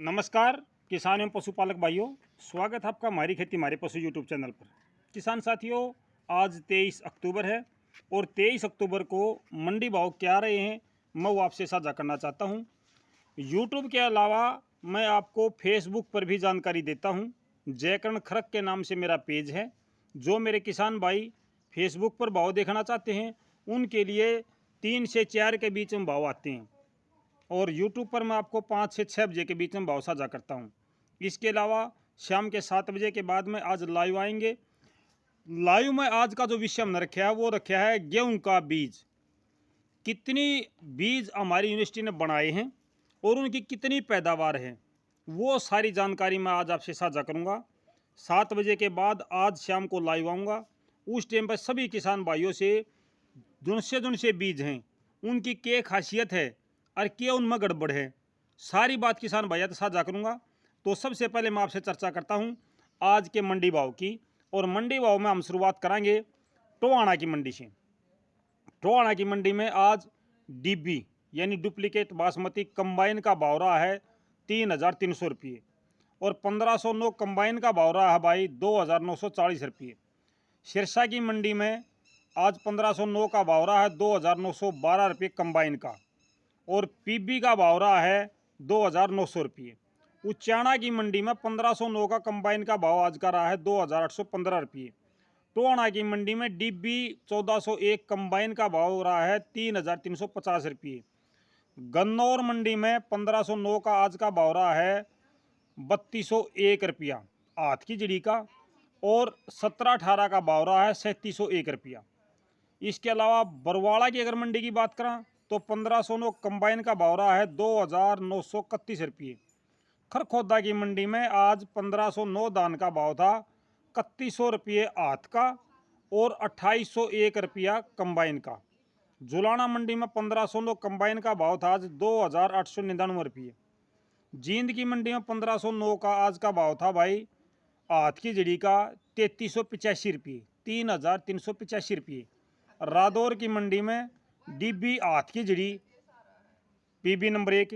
नमस्कार किसान एवं पशुपालक भाइयों, स्वागत है आपका हमारी खेती हमारे पशु यूट्यूब चैनल पर। किसान साथियों, आज 23 अक्टूबर है और 23 अक्टूबर को मंडी भाव क्या रहे हैं मैं वो आपसे साझा करना चाहता हूं। यूट्यूब के अलावा मैं आपको फेसबुक पर भी जानकारी देता हूं। जयकर्ण खरक के नाम से मेरा पेज है। जो मेरे किसान भाई फेसबुक पर भाव देखना चाहते हैं उनके लिए 3 से 4 के बीच में भाव आते हैं और यूट्यूब पर मैं आपको 5 से 6 बजे के बीच में भाव साझा करता हूं। इसके अलावा शाम के 7 बजे के बाद में आज लाइव आएंगे। लाइव में आज का जो विषय हमने रखा है वो रखा है गेहूं का बीज। कितनी बीज हमारी यूनिवर्सिटी ने बनाए हैं और उनकी कितनी पैदावार है वो सारी जानकारी मैं आज आपसे साझा करूंगा। 7 बजे के बाद आज शाम को लाइव आऊँगा। उस टाइम पर सभी किसान भाइयों से जिनसे बीज हैं उनकी क्या खासियत है और क्या उनमें गड़बड़ है, सारी बात किसान भैया तो साझा करूंगा। तो सबसे पहले मैं आपसे चर्चा करता हूं आज के मंडी भाव की। और मंडी भाव में हम शुरुआत करेंगे टोहाना की मंडी से। टोहाना की मंडी में आज डीबी यानी डुप्लीकेट बासमती कंबाइन का भाव रहा है 3,300 रुपये और 1509 कंबाइन का भाव रहा है भाई 2,940 रुपये। सिरसा की मंडी में आज 1509 का भाव रहा है 2,912 रुपये कंबाइन का और पीबी का भाव रहा है 2,900 रुपये। उचाना की मंडी में 1509 का कंबाइन का भाव आज का रहा है 2,815 रुपये। टोहाना की मंडी में डीबी 1401 कंबाइन का भाव रहा है 3,350 रुपये। गन्नौर मंडी में 1509 का आज का भाव रहा है 3,201 रुपया हाथ की जड़ी का और 1718 का भाव रहा है 3,701 रुपया। इसके अलावा बरवाड़ा की अगर मंडी की बात करें तो 1509 कंबाइन का भाव रहा है 2,931 रुपये। खरखोदा की मंडी में आज 1509 दान का भाव था 3,100 रुपये हाथ का और 2,801 रुपया कंबाइन का। जुलाना मंडी में 1509 कंबाइन का भाव था आज 2,899 रुपये। जींद की मंडी में 1509 का आज का भाव था भाई हाथ की जड़ी का 3,385 रुपये, 3,385 रुपये। रादौर की मंडी में डीबी हाथ की जड़ी पीबी नंबर 1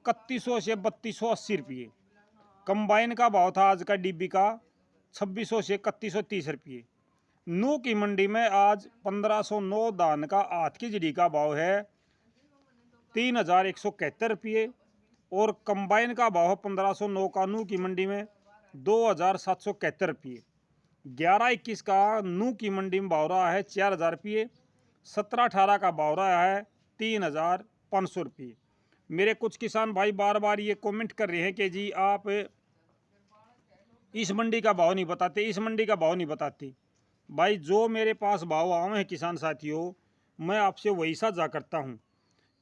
3100 से 3,280 रुपये। कंबाइन का भाव था आज का डीबी का 2,600 से 3,130 रुपये। नू की मंडी में आज 1509 दान का हाथ की जड़ी का भाव है 3,171 रुपये और कंबाइन का भाव है 1509 का नू की मंडी में 2,771 रुपये। 11-21 का नू की मंडी में भाव रहा है 4,000 रुपये। 17-18 का भाव रहा है 3,500 रुपये। मेरे कुछ किसान भाई बार बार ये कमेंट कर रहे हैं कि जी आप इस मंडी का भाव नहीं बताते, इस मंडी का भाव नहीं बताते। भाई जो मेरे पास भाव आए हैं किसान साथियों मैं आपसे वही साझा करता हूँ।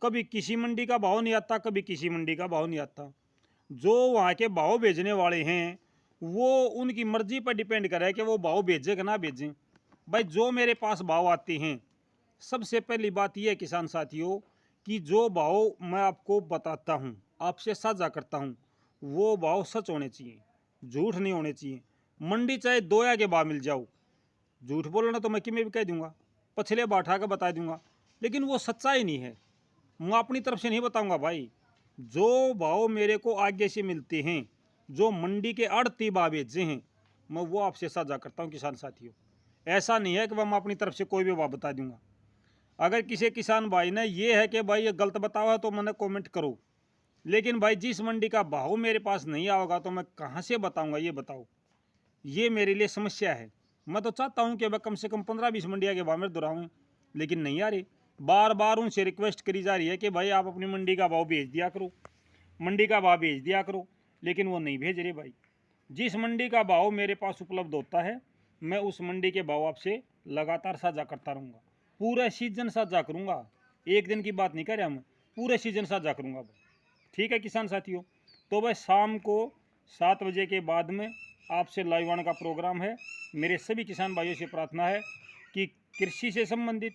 कभी किसी मंडी का भाव नहीं आता, कभी किसी मंडी का भाव नहीं आता। जो वहाँ के भाव भेजने वाले हैं वो उनकी मर्जी पर डिपेंड करे कि वो भाव भेजें कि ना भेजें। भाई जो मेरे पास भाव आते हैं सबसे पहली बात यह है किसान साथियों कि जो भाव मैं आपको बताता हूँ आपसे साझा करता हूँ वो भाव सच होने चाहिए, झूठ नहीं होने चाहिए। मंडी चाहे 2 या के भाव मिल जाओ, झूठ बोलना तो मैं कि मैं भी कह दूंगा, पछले बाठा का बता दूंगा, लेकिन वो सच्चाई नहीं है। मैं अपनी तरफ से नहीं बताऊंगा भाई। जो भाव मेरे को आगे से मिलते हैं, जो मंडी के आड़ती भाव भेजे हैं, मैं वो आपसे साझा करता हूँ किसान साथियों। ऐसा नहीं है कि मैं अपनी तरफ से कोई भी भाव बता दूंगा। अगर किसी किसान भाई ने ये है कि भाई ये गलत बतावा है तो मैंने कमेंट करो, लेकिन भाई जिस मंडी का भाव मेरे पास नहीं आएगा तो मैं कहाँ से बताऊंगा, ये बताओ। ये मेरे लिए समस्या है। मैं तो चाहता हूँ कि मैं कम से कम 15-20 मंडिया के भाव में दोहराऊँ, लेकिन नहीं आ रही। बार बार उनसे रिक्वेस्ट करी जा रही है कि भाई आप अपनी मंडी का भाव भेज दिया करो, मंडी का भाव भेज दिया करो, लेकिन वो नहीं भेज रहे भाई। जिस मंडी का भाव मेरे पास उपलब्ध होता है मैं उस मंडी के भाव आपसे लगातार साझा करता रहूँगा। पूरा सीजन साझा करूँगा, एक दिन की बात नहीं कर रहा, मैं पूरे सीजन साझा करूँगा भाई। ठीक है किसान साथियों। तो भाई शाम को 7 बजे के बाद में आपसे लाइव आने का प्रोग्राम है। मेरे सभी किसान भाइयों से प्रार्थना है कि कृषि से संबंधित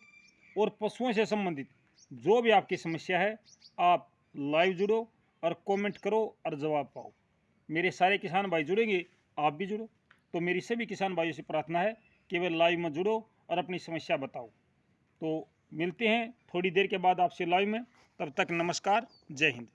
और पशुओं से संबंधित जो भी आपकी समस्या है आप लाइव जुड़ो और कमेंट करो और जवाब पाओ। मेरे सारे किसान भाई जुड़ेंगे, आप भी जुड़ो। तो मेरी सभी किसान भाइयों से प्रार्थना है कि वे लाइव में जुड़ो और अपनी समस्या बताओ। तो मिलते हैं थोड़ी देर के बाद आपसे लाइव में। तब तक नमस्कार, जय हिंद।